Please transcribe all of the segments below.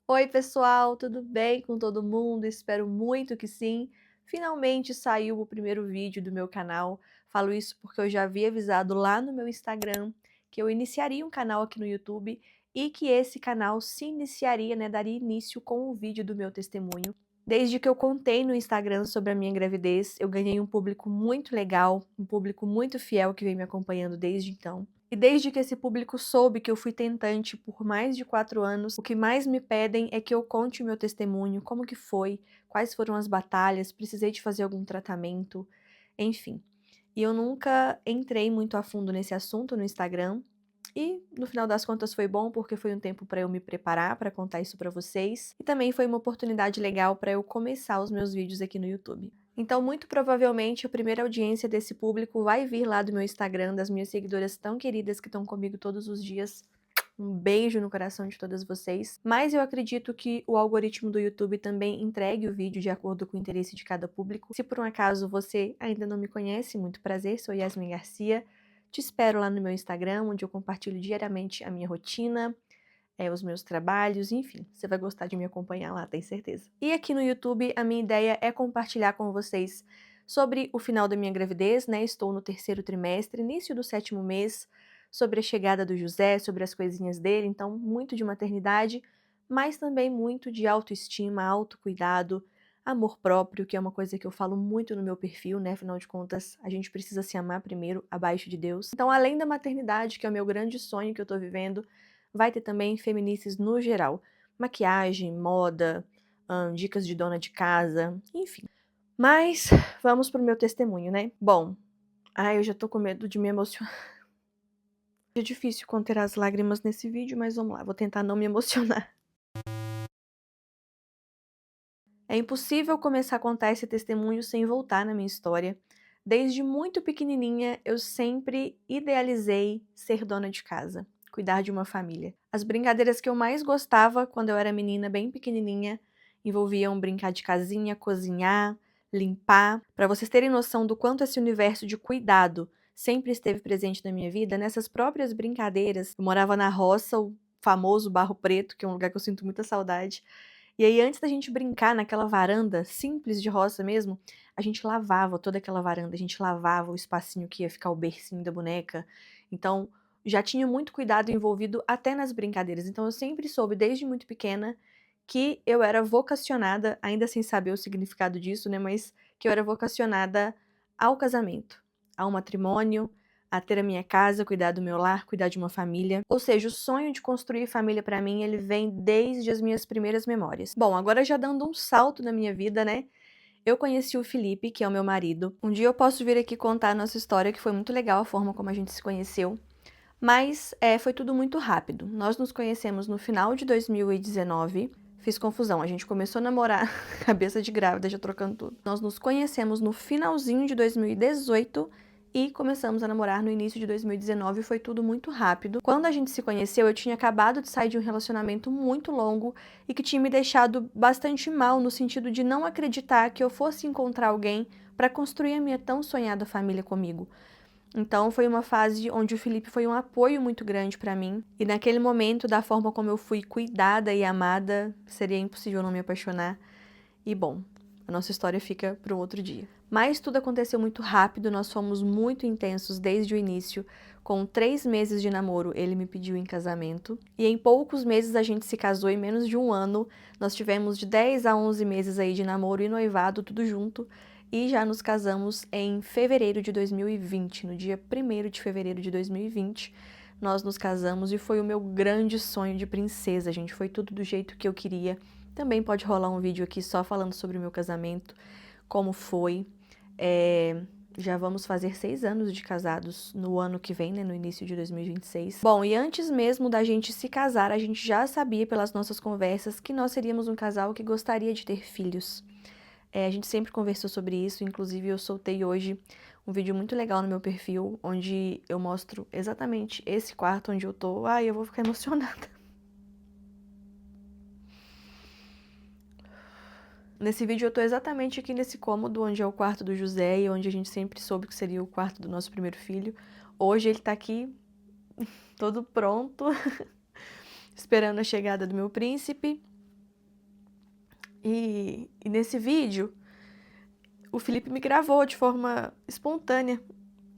Oi, pessoal, tudo bem com todo mundo? Espero muito que sim. Finalmente saiu o primeiro vídeo do meu canal. Falo isso porque eu já havia avisado lá no meu Instagram que eu iniciaria um canal aqui no YouTube e que esse canal se iniciaria, né, daria início com o vídeo do meu testemunho. Desde que eu contei no Instagram sobre a minha gravidez, eu ganhei um público muito legal, um público muito fiel que vem me acompanhando desde então. E desde que esse público soube que eu fui tentante por mais de 4 anos, o que mais me pedem é que eu conte o meu testemunho, como que foi, quais foram as batalhas, precisei de fazer algum tratamento, enfim. E eu nunca entrei muito a fundo nesse assunto no Instagram, e no final das contas foi bom porque foi um tempo para eu me preparar para contar isso para vocês, e também foi uma oportunidade legal para eu começar os meus vídeos aqui no YouTube. Então, muito provavelmente, a primeira audiência desse público vai vir lá do meu Instagram, das minhas seguidoras tão queridas que estão comigo todos os dias. Um beijo no coração de todas vocês. Mas eu acredito que o algoritmo do YouTube também entregue o vídeo de acordo com o interesse de cada público. Se por um acaso você ainda não me conhece, muito prazer, sou Yasmin Garcia. Te espero lá no meu Instagram, onde eu compartilho diariamente a minha rotina, os meus trabalhos, enfim, você vai gostar de me acompanhar lá, tenho certeza. E aqui no YouTube, a minha ideia é compartilhar com vocês sobre o final da minha gravidez, né? Estou no 3º trimestre, início do 7º mês, sobre a chegada do José, sobre as coisinhas dele, então muito de maternidade, mas também muito de autoestima, autocuidado, amor próprio, que é uma coisa que eu falo muito no meu perfil, né? Afinal de contas, a gente precisa se amar primeiro, abaixo de Deus. Então, além da maternidade, que é o meu grande sonho que eu tô vivendo, vai ter também feministas no geral. Maquiagem, moda, dicas de dona de casa, enfim. Mas vamos pro meu testemunho, né? Bom, eu já tô com medo de me emocionar. É difícil conter as lágrimas nesse vídeo, mas vamos lá, vou tentar não me emocionar. É impossível começar a contar esse testemunho sem voltar na minha história. Desde muito pequenininha, eu sempre idealizei ser dona de casa, cuidar de uma família. As brincadeiras que eu mais gostava quando eu era menina, bem pequenininha, envolviam brincar de casinha, cozinhar, limpar. Para vocês terem noção do quanto esse universo de cuidado sempre esteve presente na minha vida, nessas próprias brincadeiras, eu morava na roça, o famoso Barro Preto, que é um lugar que eu sinto muita saudade. E aí, antes da gente brincar naquela varanda simples de roça mesmo, a gente lavava toda aquela varanda, a gente lavava o espacinho que ia ficar o bercinho da boneca. Então, já tinha muito cuidado envolvido até nas brincadeiras. Então, eu sempre soube, desde muito pequena, que eu era vocacionada, ainda sem saber o significado disso, né? Mas que eu era vocacionada ao casamento, ao matrimônio, a ter a minha casa, cuidar do meu lar, cuidar de uma família. Ou seja, o sonho de construir família pra mim, ele vem desde as minhas primeiras memórias. Bom, agora já dando um salto na minha vida, né? Eu conheci o Felipe, que é o meu marido. Um dia eu posso vir aqui contar a nossa história, que foi muito legal a forma como a gente se conheceu. Mas foi tudo muito rápido. Nós nos conhecemos no final de 2019. Fiz confusão, a gente começou a namorar, cabeça de grávida, já trocando tudo. Nós nos conhecemos no finalzinho de 2018 e começamos a namorar no início de 2019, foi tudo muito rápido. Quando a gente se conheceu, eu tinha acabado de sair de um relacionamento muito longo e que tinha me deixado bastante mal, no sentido de não acreditar que eu fosse encontrar alguém para construir a minha tão sonhada família comigo. Então foi uma fase onde o Felipe foi um apoio muito grande para mim. E naquele momento, da forma como eu fui cuidada e amada, seria impossível não me apaixonar. E bom, a nossa história fica para um outro dia. Mas tudo aconteceu muito rápido, nós fomos muito intensos desde o início. Com 3 meses de namoro, ele me pediu em casamento. E em poucos meses a gente se casou, em menos de um ano. Nós tivemos de 10 a 11 meses aí de namoro e noivado, tudo junto. E já nos casamos em fevereiro de 2020, no dia 1º de fevereiro de 2020. Nós nos casamos e foi o meu grande sonho de princesa, gente. Foi tudo do jeito que eu queria. Também pode rolar um vídeo aqui só falando sobre o meu casamento, como foi. Já vamos fazer 6 anos de casados no ano que vem, né, no início de 2026. Bom, e antes mesmo da gente se casar, a gente já sabia pelas nossas conversas que nós seríamos um casal que gostaria de ter filhos. A gente sempre conversou sobre isso, inclusive eu soltei hoje um vídeo muito legal no meu perfil, onde eu mostro exatamente esse quarto onde eu tô. Ai, eu vou ficar emocionada. Nesse vídeo eu tô exatamente aqui nesse cômodo, onde é o quarto do José e onde a gente sempre soube que seria o quarto do nosso primeiro filho. Hoje ele tá aqui, todo pronto, esperando a chegada do meu príncipe. E nesse vídeo, o Felipe me gravou de forma espontânea,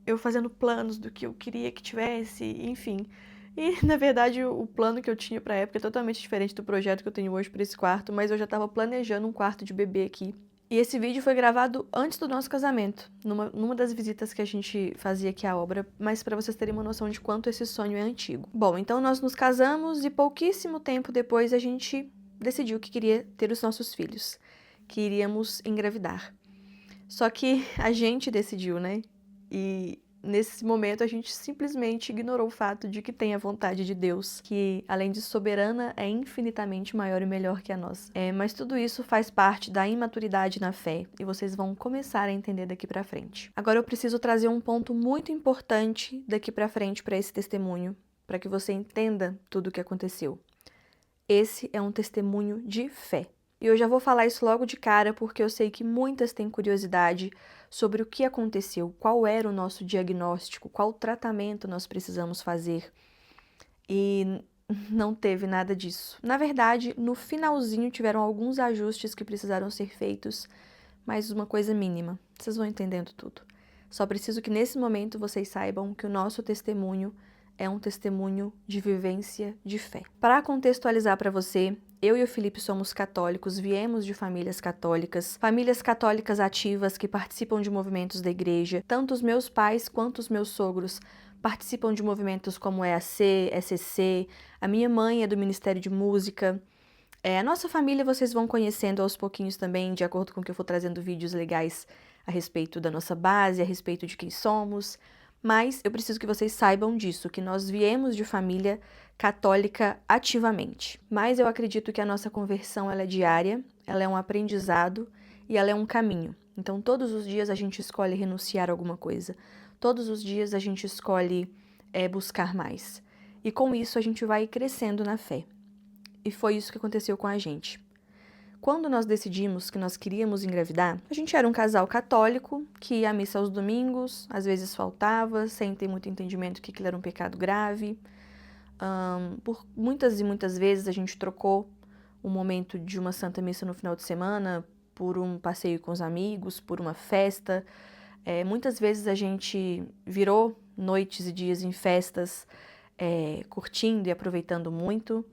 eu fazendo planos do que eu queria que tivesse, enfim. E, na verdade, o plano que eu tinha pra época é totalmente diferente do projeto que eu tenho hoje pra esse quarto, mas eu já tava planejando um quarto de bebê aqui. E esse vídeo foi gravado antes do nosso casamento, numa das visitas que a gente fazia aqui à obra, mas pra vocês terem uma noção de quanto esse sonho é antigo. Bom, então nós nos casamos e pouquíssimo tempo depois a gente decidiu que queria ter os nossos filhos, que iríamos engravidar. Só que a gente decidiu, né? E nesse momento a gente simplesmente ignorou o fato de que tem a vontade de Deus, que além de soberana é infinitamente maior e melhor que a nossa. Mas tudo isso faz parte da imaturidade na fé e vocês vão começar a entender daqui pra frente. Agora eu preciso trazer um ponto muito importante daqui pra frente para esse testemunho, para que você entenda tudo o que aconteceu. Esse é um testemunho de fé. E eu já vou falar isso logo de cara, porque eu sei que muitas têm curiosidade sobre o que aconteceu, qual era o nosso diagnóstico, qual tratamento nós precisamos fazer. E não teve nada disso. Na verdade, no finalzinho tiveram alguns ajustes que precisaram ser feitos, mas uma coisa mínima. Vocês vão entendendo tudo. Só preciso que nesse momento vocês saibam que o nosso testemunho é um testemunho de vivência de fé. Para contextualizar para você, eu e o Felipe somos católicos, viemos de famílias católicas ativas que participam de movimentos da igreja. Tanto os meus pais quanto os meus sogros participam de movimentos como EAC, ECC. A minha mãe é do Ministério de Música. A nossa família vocês vão conhecendo aos pouquinhos também, de acordo com que eu for trazendo vídeos legais a respeito da nossa base, a respeito de quem somos. Mas eu preciso que vocês saibam disso, que nós viemos de família católica ativamente. Mas eu acredito que a nossa conversão ela é diária, ela é um aprendizado e ela é um caminho. Então todos os dias a gente escolhe renunciar a alguma coisa. Todos os dias a gente escolhe buscar mais. E com isso a gente vai crescendo na fé. E foi isso que aconteceu com a gente. Quando nós decidimos que nós queríamos engravidar, a gente era um casal católico que ia à missa aos domingos, às vezes faltava, sem ter muito entendimento que aquilo era um pecado grave. Por muitas e muitas vezes a gente trocou o momento de uma santa missa no final de semana por um passeio com os amigos, por uma festa. Muitas vezes a gente virou noites e dias em festas, curtindo e aproveitando muito,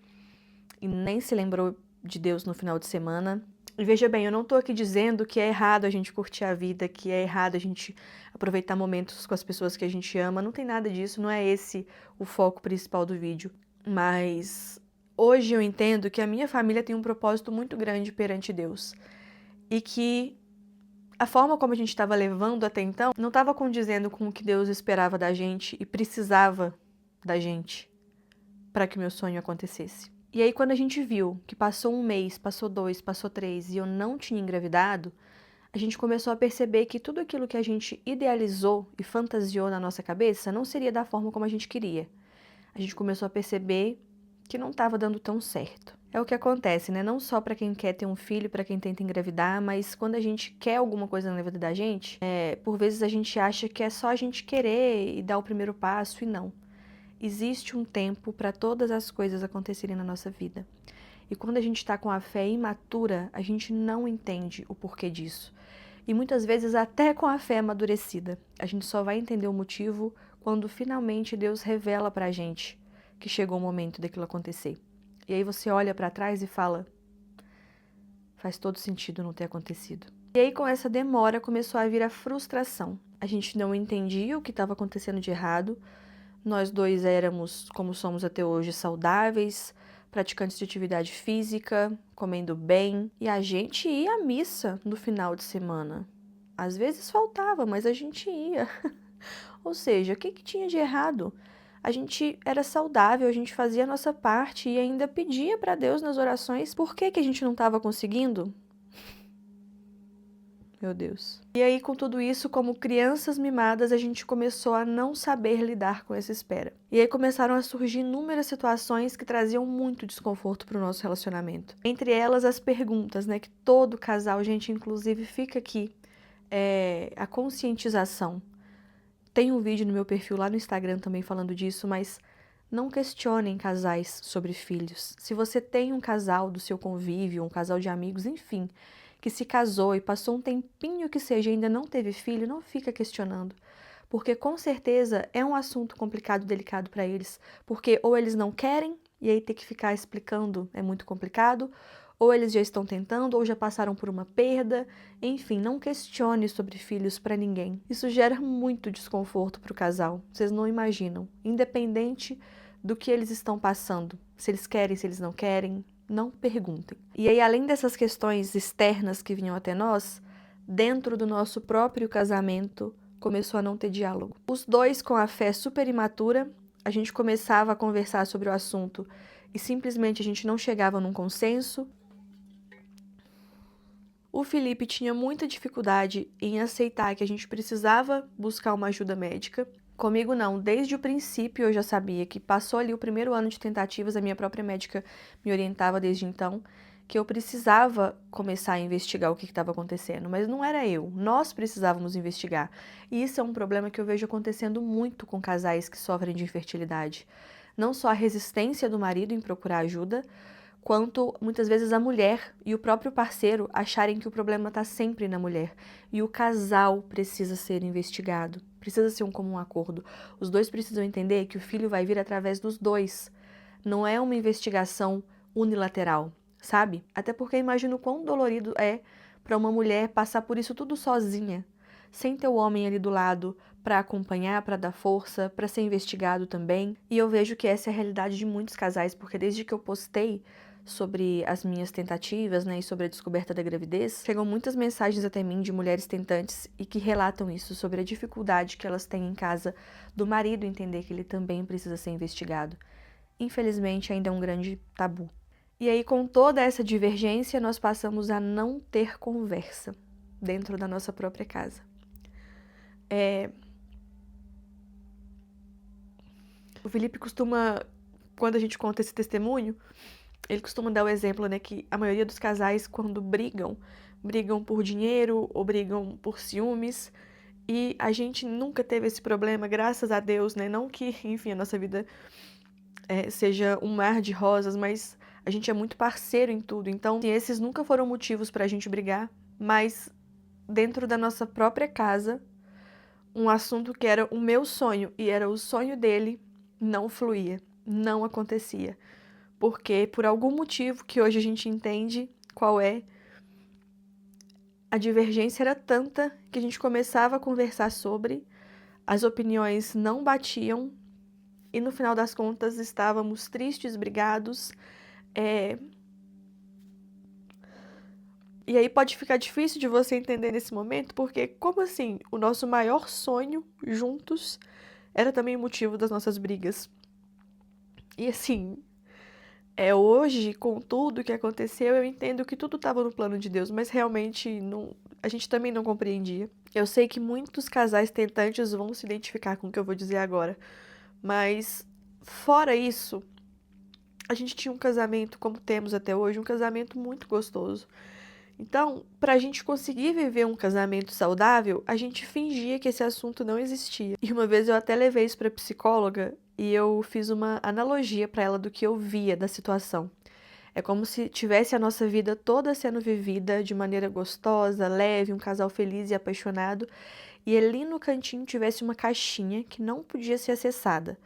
e nem se lembrou de Deus no final de semana. E veja bem, eu não tô aqui dizendo que é errado a gente curtir a vida, que é errado a gente aproveitar momentos com as pessoas que a gente ama, não tem nada disso, não é esse o foco principal do vídeo. Mas hoje eu entendo que a minha família tem um propósito muito grande perante Deus e que a forma como a gente estava levando até então não estava condizendo com o que Deus esperava da gente e precisava da gente para que o meu sonho acontecesse. E aí, quando a gente viu que passou um mês, passou 2, passou 3 e eu não tinha engravidado, a gente começou a perceber que tudo aquilo que a gente idealizou e fantasiou na nossa cabeça não seria da forma como a gente queria. A gente começou a perceber que não estava dando tão certo. É o que acontece, né? Não só para quem quer ter um filho, para quem tenta engravidar, mas quando a gente quer alguma coisa na vida da gente, por vezes a gente acha que é só a gente querer e dar o primeiro passo e não. Existe um tempo para todas as coisas acontecerem na nossa vida. E quando a gente está com a fé imatura, a gente não entende o porquê disso. E muitas vezes até com a fé amadurecida. A gente só vai entender o motivo quando finalmente Deus revela para a gente que chegou o momento daquilo acontecer. E aí você olha para trás e fala, faz todo sentido não ter acontecido. E aí com essa demora começou a vir a frustração. A gente não entendia o que estava acontecendo de errado. Nós dois éramos, como somos até hoje, saudáveis, praticantes de atividade física, comendo bem. E a gente ia à missa no final de semana. Às vezes faltava, mas a gente ia. Ou seja, o que tinha de errado? A gente era saudável, a gente fazia a nossa parte e ainda pedia para Deus nas orações. Por que a gente não estava conseguindo? Meu Deus. E aí, com tudo isso, como crianças mimadas, a gente começou a não saber lidar com essa espera. E aí começaram a surgir inúmeras situações que traziam muito desconforto para o nosso relacionamento. Entre elas, as perguntas, né? Que todo casal, gente, inclusive, fica aqui. A conscientização. Tem um vídeo no meu perfil lá no Instagram também falando disso, mas Não questionem casais sobre filhos. Se você tem um casal do seu convívio, um casal de amigos, enfim, que se casou e passou um tempinho que seja e ainda não teve filho, não fica questionando. Porque com certeza é um assunto complicado, delicado para eles. Porque ou eles não querem, e aí ter que ficar explicando é muito complicado, ou eles já estão tentando, ou já passaram por uma perda. Enfim, não questione sobre filhos para ninguém. Isso gera muito desconforto para o casal. Vocês não imaginam. Independente do que eles estão passando, se eles querem, se eles não querem, não perguntem. E aí, além dessas questões externas que vinham até nós, dentro do nosso próprio casamento, começou a não ter diálogo. Os dois, com a fé super imatura, a gente começava a conversar sobre o assunto e simplesmente a gente não chegava num consenso. O Felipe tinha muita dificuldade em aceitar que a gente precisava buscar uma ajuda médica. Comigo não, desde o princípio eu já sabia que passou ali o primeiro ano de tentativas, a minha própria médica me orientava desde então que eu precisava começar a investigar o que estava acontecendo, mas não era eu, nós precisávamos investigar. E isso é um problema que eu vejo acontecendo muito com casais que sofrem de infertilidade. Não só a resistência do marido em procurar ajuda, quanto muitas vezes a mulher e o próprio parceiro acharem que o problema está sempre na mulher. E o casal precisa ser investigado, precisa ser um comum acordo. Os dois precisam entender que o filho vai vir através dos dois. Não é uma investigação unilateral, sabe? Até porque imagino quão dolorido é para uma mulher passar por isso tudo sozinha, sem ter o homem ali do lado para acompanhar, para dar força, para ser investigado também. E eu vejo que essa é a realidade de muitos casais, porque desde que eu postei sobre as minhas tentativas, né, e sobre a descoberta da gravidez, chegam muitas mensagens até mim de mulheres tentantes e que relatam isso, sobre a dificuldade que elas têm em casa do marido entender que ele também precisa ser investigado. Infelizmente, ainda é um grande tabu. E aí, com toda essa divergência, nós passamos a não ter conversa dentro da nossa própria casa. O Felipe costuma, quando a gente conta esse testemunho, ele costuma dar o exemplo, né, que a maioria dos casais, quando brigam por dinheiro ou brigam por ciúmes, e a gente nunca teve esse problema, graças a Deus, né, não que, enfim, a nossa vida seja um mar de rosas, mas a gente é muito parceiro em tudo, então esses nunca foram motivos pra gente brigar, mas dentro da nossa própria casa, um assunto que era o meu sonho e era o sonho dele, não fluía, não acontecia. Porque, por algum motivo que hoje a gente entende qual é, a divergência era tanta que a gente começava a conversar sobre, as opiniões não batiam e no final das contas estávamos tristes, brigados. E aí pode ficar difícil de você entender nesse momento, porque como assim? O nosso maior sonho juntos era também o motivo das nossas brigas. E assim, hoje, com tudo que aconteceu, eu entendo que tudo estava no plano de Deus, mas realmente não, a gente também não compreendia. Eu sei que muitos casais tentantes vão se identificar com o que eu vou dizer agora, mas fora isso, a gente tinha um casamento, como temos até hoje, um casamento muito gostoso. Então, para a gente conseguir viver um casamento saudável, a gente fingia que esse assunto não existia. E uma vez eu até levei isso para psicóloga e eu fiz uma analogia para ela do que eu via da situação. É como se tivesse a nossa vida toda sendo vivida de maneira gostosa, leve, um casal feliz e apaixonado, e ali no cantinho tivesse uma caixinha que não podia ser acessada.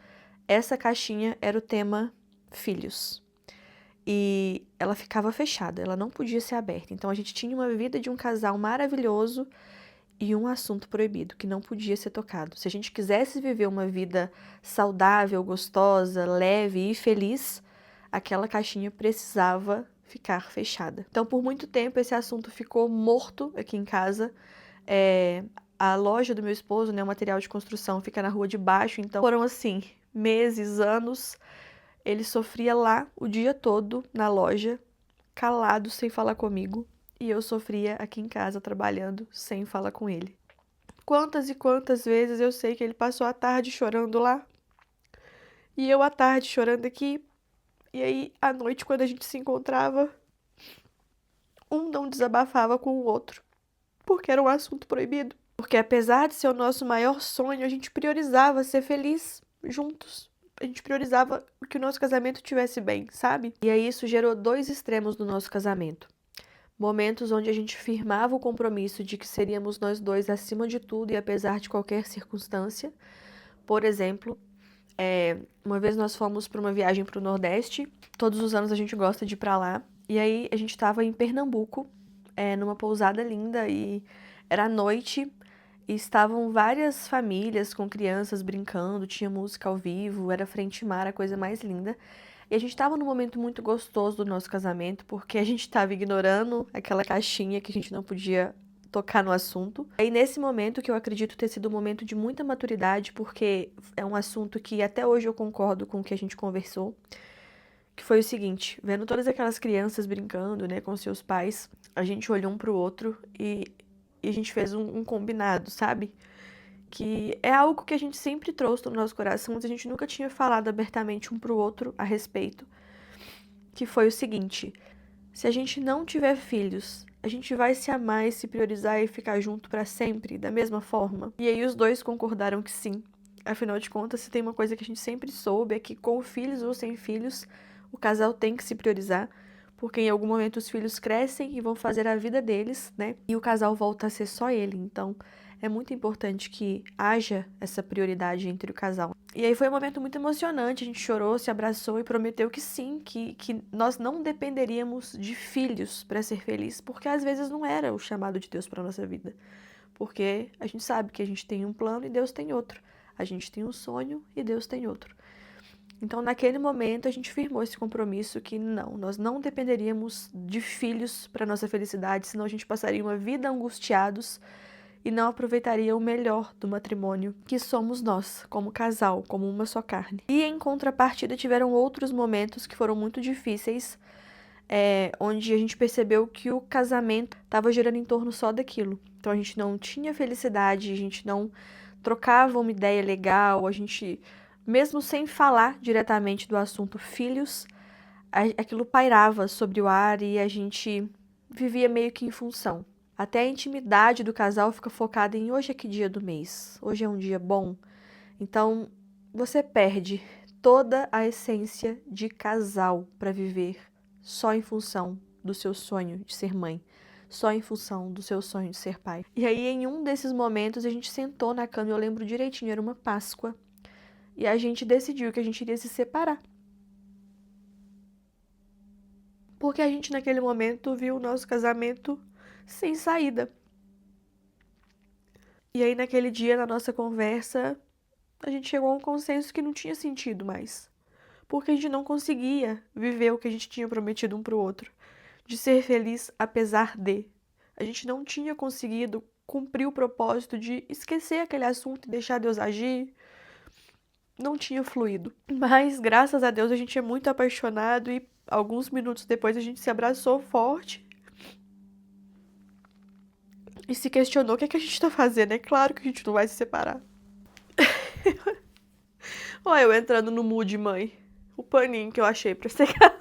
Essa caixinha era o tema filhos. E ela ficava fechada, ela não podia ser aberta. Então a gente tinha uma vida de um casal maravilhoso e um assunto proibido que não podia ser tocado. Se a gente quisesse viver uma vida saudável, gostosa, leve e feliz, aquela caixinha precisava ficar fechada. Então, por muito tempo, esse assunto ficou morto aqui em casa. A loja do meu esposo, né, o material de construção, fica na rua de baixo. Então, foram assim, meses, anos. Ele sofria lá o dia todo na loja, calado, sem falar comigo. E eu sofria aqui em casa, trabalhando, sem falar com ele. Quantas e quantas vezes eu sei que ele passou a tarde chorando lá. E eu à tarde chorando aqui. E aí, à noite, quando a gente se encontrava, um não desabafava com o outro. Porque era um assunto proibido. Porque apesar de ser o nosso maior sonho, a gente priorizava ser feliz juntos. A gente priorizava que o nosso casamento estivesse bem, sabe? E aí isso gerou dois extremos no nosso casamento. Momentos onde a gente firmava o compromisso de que seríamos nós dois acima de tudo e apesar de qualquer circunstância. Por exemplo, uma vez nós fomos para uma viagem para o Nordeste. Todos os anos a gente gosta de ir para lá. E aí a gente estava em Pernambuco, numa pousada linda, e era à noite. E estavam várias famílias com crianças brincando, tinha música ao vivo, era frente mar, a coisa mais linda. E a gente estava num momento muito gostoso do nosso casamento, porque a gente estava ignorando aquela caixinha que a gente não podia tocar no assunto. E nesse momento, que eu acredito ter sido um momento de muita maturidade, porque é um assunto que até hoje eu concordo com o que a gente conversou, que foi o seguinte: vendo todas aquelas crianças brincando, né, com seus pais, a gente olhou um pro outro e a gente fez um combinado, sabe? Que é algo que a gente sempre trouxe no nosso coração, mas a gente nunca tinha falado abertamente um pro outro a respeito. Que foi o seguinte: se a gente não tiver filhos, a gente vai se amar e se priorizar e ficar junto pra sempre, da mesma forma? E aí os dois concordaram que sim. Afinal de contas, se tem uma coisa que a gente sempre soube é que com filhos ou sem filhos, o casal tem que se priorizar, porque em algum momento os filhos crescem e vão fazer a vida deles, né? E o casal volta a ser só ele. Então, é muito importante que haja essa prioridade entre o casal. E aí foi um momento muito emocionante, a gente chorou, se abraçou e prometeu que sim, que nós não dependeríamos de filhos para ser feliz, porque às vezes não era o chamado de Deus para nossa vida. Porque a gente sabe que a gente tem um plano e Deus tem outro. A gente tem um sonho e Deus tem outro. Então, naquele momento, a gente firmou esse compromisso que não, nós não dependeríamos de filhos para nossa felicidade, senão a gente passaria uma vida angustiados e não aproveitaria o melhor do matrimônio, que somos nós, como casal, como uma só carne. E em contrapartida, tiveram outros momentos que foram muito difíceis, onde a gente percebeu que o casamento estava girando em torno só daquilo. Então a gente não tinha felicidade, a gente não trocava uma ideia legal, a gente, mesmo sem falar diretamente do assunto filhos, aquilo pairava sobre o ar e a gente vivia meio que em função. Até a intimidade do casal fica focada em hoje é que dia do mês, hoje é um dia bom. Então, você perde toda a essência de casal para viver só em função do seu sonho de ser mãe, só em função do seu sonho de ser pai. E aí, em um desses momentos, a gente sentou na cama, eu lembro direitinho, era uma Páscoa, e a gente decidiu que a gente iria se separar. Porque a gente, naquele momento, viu o nosso casamento sem saída. E aí, naquele dia, na nossa conversa, a gente chegou a um consenso que não tinha sentido mais. Porque a gente não conseguia viver o que a gente tinha prometido um pro outro. De ser feliz apesar de. A gente não tinha conseguido cumprir o propósito de esquecer aquele assunto e deixar Deus agir. Não tinha fluído. Mas, graças a Deus, a gente é muito apaixonado e alguns minutos depois a gente se abraçou forte e se questionou o que é que a gente tá fazendo. É claro que a gente não vai se separar. Olha eu entrando no mood, mãe. O paninho que eu achei pra secar.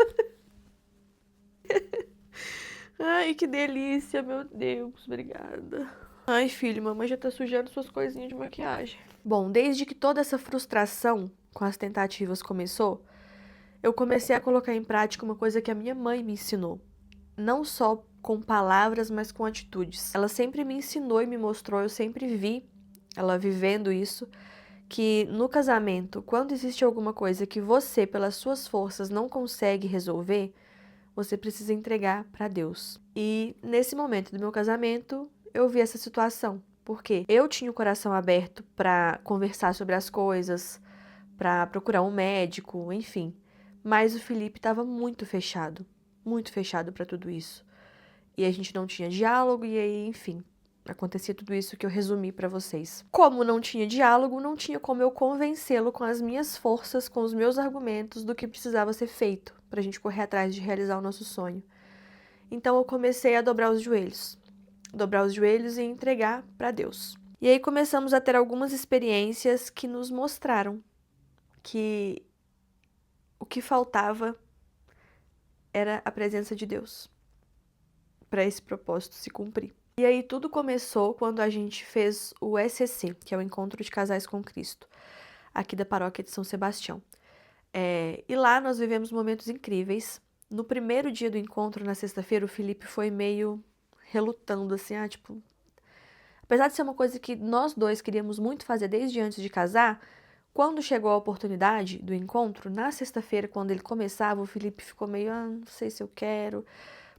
Ai, que delícia, meu Deus, obrigada. Ai, filho, mamãe já tá sujando suas coisinhas de maquiagem. Bom, desde que toda essa frustração com as tentativas começou, eu comecei a colocar em prática uma coisa que a minha mãe me ensinou. Não só com palavras, mas com atitudes. Ela sempre me ensinou e me mostrou, eu sempre vi ela vivendo isso, que no casamento, quando existe alguma coisa que você, pelas suas forças, não consegue resolver, você precisa entregar para Deus. E nesse momento do meu casamento, eu vi essa situação. Porque eu tinha o coração aberto para conversar sobre as coisas, para procurar um médico, enfim. Mas o Felipe estava muito fechado para tudo isso. E a gente não tinha diálogo e aí, enfim, acontecia tudo isso que eu resumi para vocês. Como não tinha diálogo, não tinha como eu convencê-lo com as minhas forças, com os meus argumentos do que precisava ser feito pra gente correr atrás de realizar o nosso sonho. Então eu comecei a dobrar os joelhos e entregar para Deus. E aí começamos a ter algumas experiências que nos mostraram que o que faltava era a presença de Deus para esse propósito se cumprir. E aí tudo começou quando a gente fez o ECC, que é o Encontro de Casais com Cristo, aqui da paróquia de São Sebastião. E lá nós vivemos momentos incríveis. No primeiro dia do encontro, na sexta-feira, o Felipe foi meio relutando, assim, tipo... Apesar de ser uma coisa que nós dois queríamos muito fazer desde antes de casar, quando chegou a oportunidade do encontro, na sexta-feira, quando ele começava, o Felipe ficou meio, não sei se eu quero,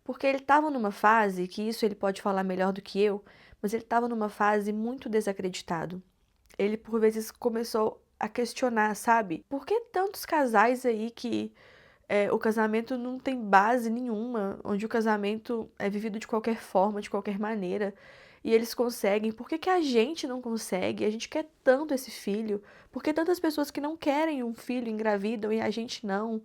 porque ele estava numa fase, que isso ele pode falar melhor do que eu, mas ele estava numa fase muito desacreditado. Ele, por vezes, começou a questionar, sabe? Por que tantos casais aí que o casamento não tem base nenhuma, onde o casamento é vivido de qualquer forma, de qualquer maneira, e eles conseguem, por que que a gente não consegue? A gente quer tanto esse filho, por que tantas pessoas que não querem um filho engravidam e a gente não?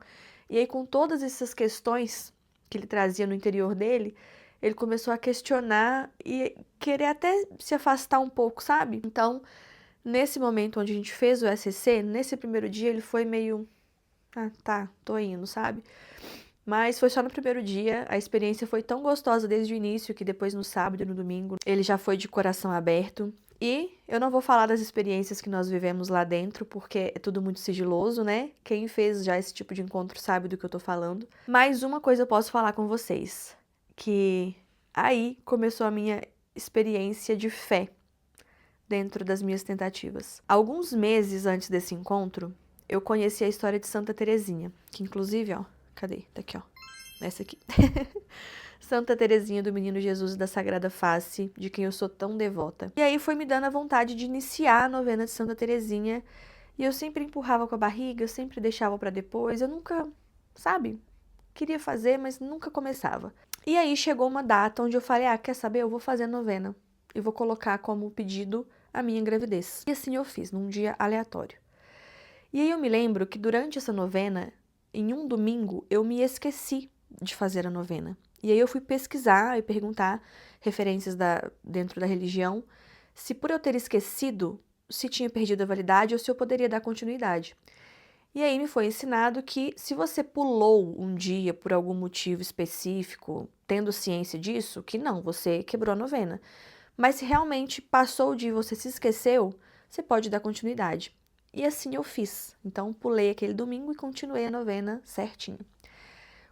E aí, com todas essas questões que ele trazia no interior dele, ele começou a questionar e querer até se afastar um pouco, sabe? Então, nesse momento onde a gente fez o SCC, nesse primeiro dia ele foi meio, tá, tô indo, sabe? Mas foi só no primeiro dia, a experiência foi tão gostosa desde o início que depois no sábado e no domingo ele já foi de coração aberto. E eu não vou falar das experiências que nós vivemos lá dentro, porque é tudo muito sigiloso, né? Quem fez já esse tipo de encontro sabe do que eu tô falando. Mas uma coisa eu posso falar com vocês, que aí começou a minha experiência de fé dentro das minhas tentativas. Alguns meses antes desse encontro, eu conheci a história de Santa Teresinha, que inclusive, ó, cadê? Tá aqui, ó. Essa aqui. Santa Teresinha do Menino Jesus da Sagrada Face, de quem eu sou tão devota. E aí foi me dando a vontade de iniciar a novena de Santa Teresinha, e eu sempre empurrava com a barriga, sempre deixava para depois, eu nunca, sabe, queria fazer, mas nunca começava. E aí chegou uma data onde eu falei, quer saber, eu vou fazer a novena, e vou colocar como pedido a minha gravidez. E assim eu fiz, num dia aleatório. E aí eu me lembro que durante essa novena, em um domingo, eu me esqueci de fazer a novena. E aí eu fui pesquisar e perguntar referências dentro da religião, se por eu ter esquecido, se tinha perdido a validade ou se eu poderia dar continuidade. E aí me foi ensinado que se você pulou um dia por algum motivo específico, tendo ciência disso, que não, você quebrou a novena. Mas se realmente passou o dia e você se esqueceu, você pode dar continuidade. E assim eu fiz. Então pulei aquele domingo e continuei a novena certinho.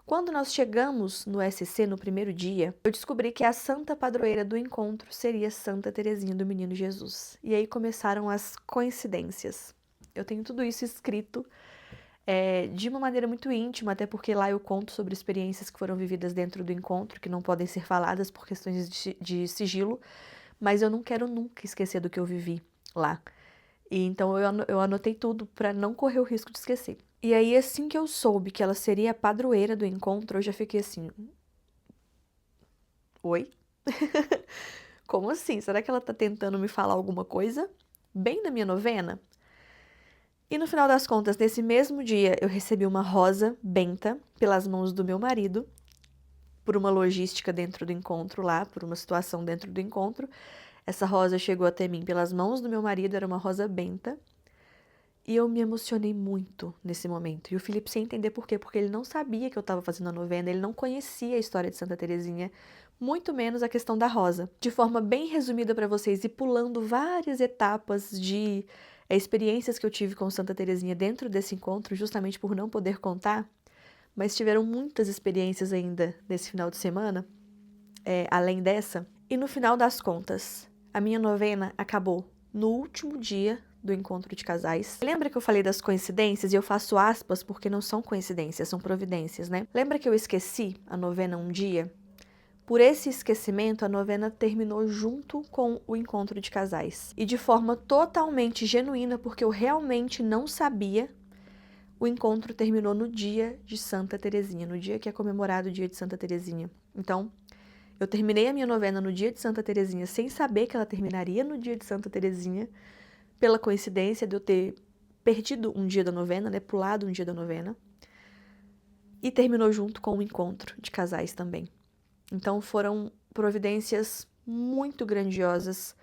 Quando nós chegamos no SC no primeiro dia, eu descobri que a santa padroeira do encontro seria Santa Teresinha do Menino Jesus. E aí começaram as coincidências. Eu tenho tudo isso escrito de uma maneira muito íntima, até porque lá eu conto sobre experiências que foram vividas dentro do encontro, que não podem ser faladas por questões de sigilo, mas eu não quero nunca esquecer do que eu vivi lá. E então eu anotei tudo para não correr o risco de esquecer. E aí, assim que eu soube que ela seria a padroeira do encontro, eu já fiquei assim: oi? Como assim? Será que ela tá tentando me falar alguma coisa? Bem na minha novena? E no final das contas, nesse mesmo dia, eu recebi uma rosa benta pelas mãos do meu marido, por uma logística dentro do encontro lá, por uma situação dentro do encontro. Essa rosa chegou até mim pelas mãos do meu marido, era uma rosa benta. E eu me emocionei muito nesse momento. E o Felipe sem entender por quê, porque ele não sabia que eu estava fazendo a novena, ele não conhecia a história de Santa Teresinha, muito menos a questão da rosa. De forma bem resumida para vocês e pulando várias etapas de experiências que eu tive com Santa Teresinha dentro desse encontro, justamente por não poder contar, mas tiveram muitas experiências ainda nesse final de semana, além dessa. E no final das contas, a minha novena acabou no último dia do encontro de casais. Lembra que eu falei das coincidências? E eu faço aspas porque não são coincidências, são providências, né? Lembra que eu esqueci a novena um dia? Por esse esquecimento, a novena terminou junto com o encontro de casais. E de forma totalmente genuína, porque eu realmente não sabia, o encontro terminou no dia de Santa Teresinha, no dia que é comemorado o dia de Santa Teresinha. Então, eu terminei a minha novena no dia de Santa Teresinha sem saber que ela terminaria no dia de Santa Teresinha, pela coincidência de eu ter perdido um dia da novena, né, pulado um dia da novena, e terminou junto com o encontro de casais também. Então foram providências muito grandiosas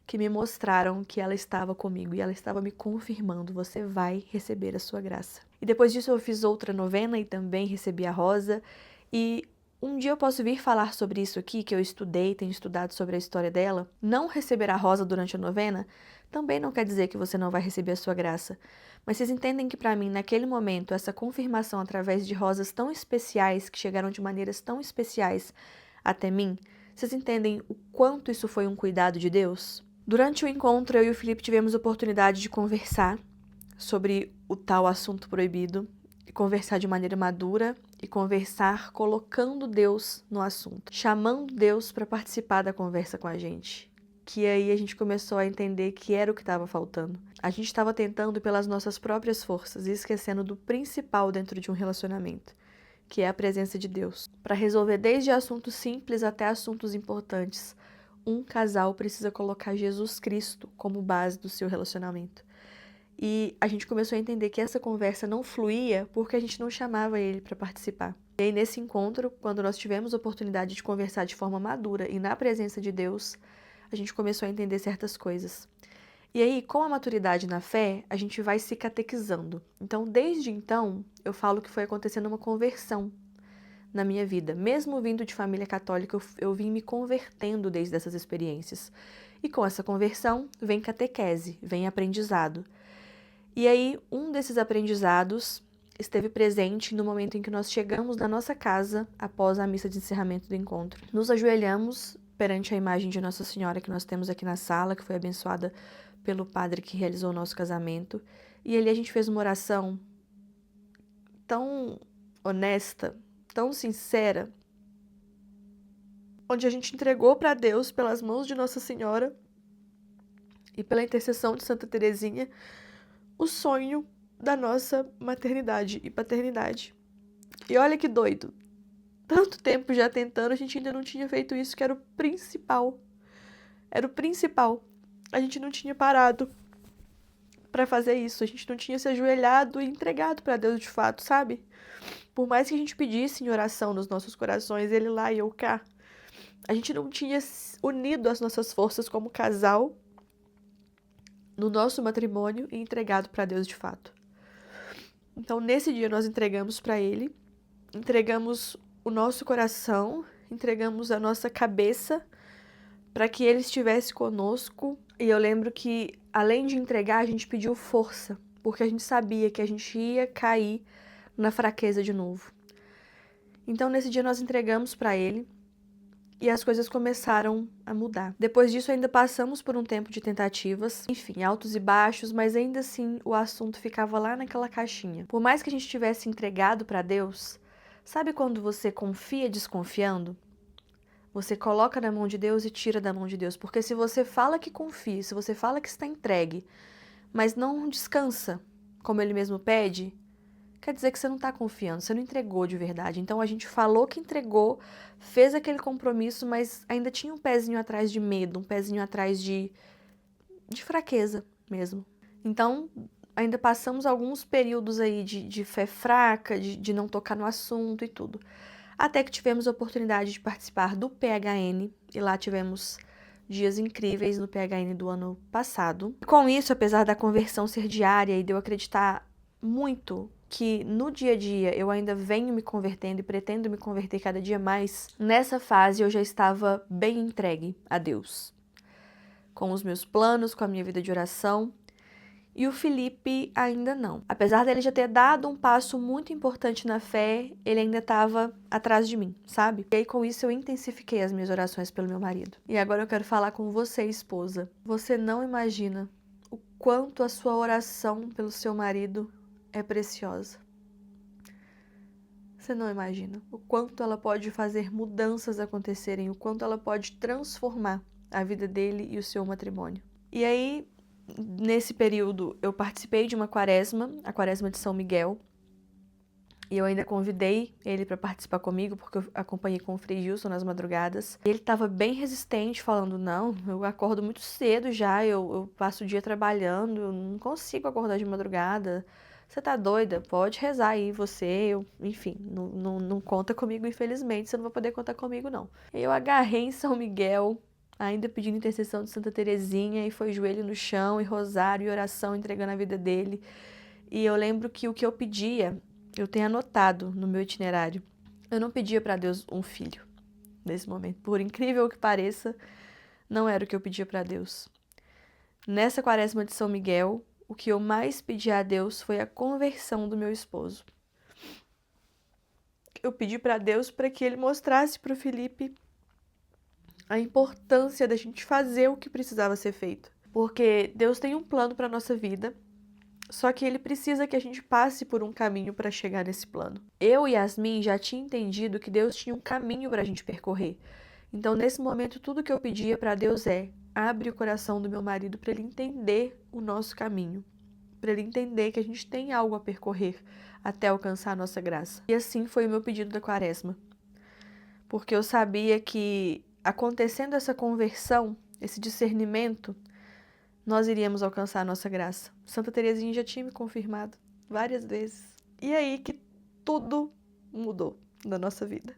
que me mostraram que ela estava comigo e ela estava me confirmando, você vai receber a sua graça. E depois disso eu fiz outra novena e também recebi a rosa, e um dia eu posso vir falar sobre isso aqui, que eu estudei, tenho estudado sobre a história dela. Não receber a rosa durante a novena também não quer dizer que você não vai receber a sua graça. Mas vocês entendem que para mim, naquele momento, essa confirmação através de rosas tão especiais, que chegaram de maneiras tão especiais até mim, vocês entendem o quanto isso foi um cuidado de Deus? Durante o encontro, eu e o Felipe tivemos a oportunidade de conversar sobre o tal assunto proibido, e conversar de maneira madura e conversar colocando Deus no assunto, chamando Deus para participar da conversa com a gente. Que aí a gente começou a entender que era o que estava faltando. A gente estava tentando pelas nossas próprias forças e esquecendo do principal dentro de um relacionamento, que é a presença de Deus. Para resolver desde assuntos simples até assuntos importantes, um casal precisa colocar Jesus Cristo como base do seu relacionamento. E a gente começou a entender que essa conversa não fluía porque a gente não chamava ele para participar. E aí, nesse encontro, quando nós tivemos a oportunidade de conversar de forma madura e na presença de Deus, a gente começou a entender certas coisas. E aí, com a maturidade na fé, a gente vai se catequizando. Então, desde então, eu falo que foi acontecendo uma conversão na minha vida. Mesmo vindo de família católica, eu vim me convertendo desde essas experiências. E com essa conversão, vem catequese, vem aprendizado. E aí, um desses aprendizados esteve presente no momento em que nós chegamos na nossa casa após a missa de encerramento do encontro. Nos ajoelhamos perante a imagem de Nossa Senhora que nós temos aqui na sala, que foi abençoada pelo padre que realizou o nosso casamento. E ali a gente fez uma oração tão honesta, tão sincera, onde a gente entregou para Deus, pelas mãos de Nossa Senhora e pela intercessão de Santa Teresinha, o sonho da nossa maternidade e paternidade. E olha que doido. Tanto tempo já tentando, a gente ainda não tinha feito isso, que era o principal. Era o principal. A gente não tinha parado para fazer isso. A gente não tinha se ajoelhado e entregado para Deus de fato, sabe? Por mais que a gente pedisse em oração nos nossos corações, ele lá e eu cá, a gente não tinha unido as nossas forças como casal no nosso matrimônio e entregado para Deus de fato. Então, nesse dia, nós entregamos para Ele, entregamos o nosso coração, entregamos a nossa cabeça para que Ele estivesse conosco. E eu lembro que, além de entregar, a gente pediu força, porque a gente sabia que a gente ia cair na fraqueza de novo. Então, nesse dia, nós entregamos para Ele. E as coisas começaram a mudar. Depois disso, ainda passamos por um tempo de tentativas, enfim, altos e baixos, mas ainda assim o assunto ficava lá naquela caixinha. Por mais que a gente tivesse entregado para Deus, sabe quando você confia desconfiando? Você coloca na mão de Deus e tira da mão de Deus, porque se você fala que confia, se você fala que está entregue, mas não descansa, como Ele mesmo pede, quer dizer que você não está confiando, você não entregou de verdade. Então a gente falou que entregou, fez aquele compromisso, mas ainda tinha um pezinho atrás de medo, um pezinho atrás de fraqueza mesmo. Então ainda passamos alguns períodos aí de fé fraca, de não tocar no assunto e tudo. Até que tivemos a oportunidade de participar do PHN e lá tivemos dias incríveis no PHN do ano passado. Com isso, apesar da conversão ser diária e de eu acreditar muito que no dia a dia eu ainda venho me convertendo e pretendo me converter cada dia mais, nessa fase eu já estava bem entregue a Deus, com os meus planos, com a minha vida de oração, e o Felipe ainda não. Apesar dele já ter dado um passo muito importante na fé, ele ainda estava atrás de mim, sabe? E aí com isso eu intensifiquei as minhas orações pelo meu marido. E agora eu quero falar com você, esposa. Você não imagina o quanto a sua oração pelo seu marido é preciosa. Você não imagina o quanto ela pode fazer mudanças acontecerem, o quanto ela pode transformar a vida dele e o seu matrimônio. E aí, nesse período, eu participei de uma quaresma, a quaresma de São Miguel, e eu ainda convidei ele para participar comigo, porque eu acompanhei com o Frei Gilson nas madrugadas. Ele estava bem resistente, falando, não, eu acordo muito cedo já, eu passo o dia trabalhando, eu não consigo acordar de madrugada. Você tá doida? Pode rezar aí, enfim, não conta comigo, infelizmente, você não vai poder contar comigo, não. Eu agarrei em São Miguel, ainda pedindo intercessão de Santa Teresinha, e foi joelho no chão, e rosário, e oração, entregando a vida dele. E eu lembro que o que eu pedia, eu tenho anotado no meu itinerário. Eu não pedia para Deus um filho nesse momento. Por incrível que pareça, não era o que eu pedia para Deus. Nessa quaresma de São Miguel, o que eu mais pedi a Deus foi a conversão do meu esposo. Eu pedi para Deus para que ele mostrasse para o Felipe a importância da gente fazer o que precisava ser feito. Porque Deus tem um plano para nossa vida, só que ele precisa que a gente passe por um caminho para chegar nesse plano. Eu e Yasmin já tinha entendido que Deus tinha um caminho para a gente percorrer. Então, nesse momento, tudo que eu pedia para Deus é: abre o coração do meu marido para ele entender o nosso caminho, para ele entender que a gente tem algo a percorrer até alcançar a nossa graça. E assim foi o meu pedido da quaresma. Porque eu sabia que, acontecendo essa conversão, esse discernimento, nós iríamos alcançar a nossa graça. Santa Teresinha já tinha me confirmado várias vezes. E aí que tudo mudou na nossa vida.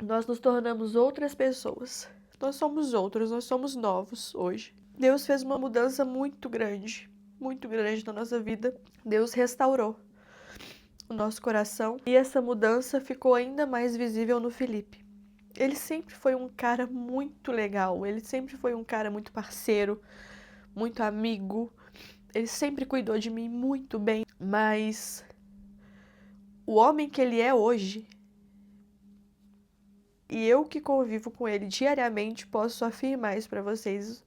Nós nos tornamos outras pessoas. Nós somos outros, nós somos novos hoje. Deus fez uma mudança muito grande na nossa vida. Deus restaurou o nosso coração e essa mudança ficou ainda mais visível no Felipe. Ele sempre foi um cara muito legal, ele sempre foi um cara muito parceiro, muito amigo, ele sempre cuidou de mim muito bem, mas o homem que ele é hoje, e eu que convivo com ele diariamente, posso afirmar isso pra vocês,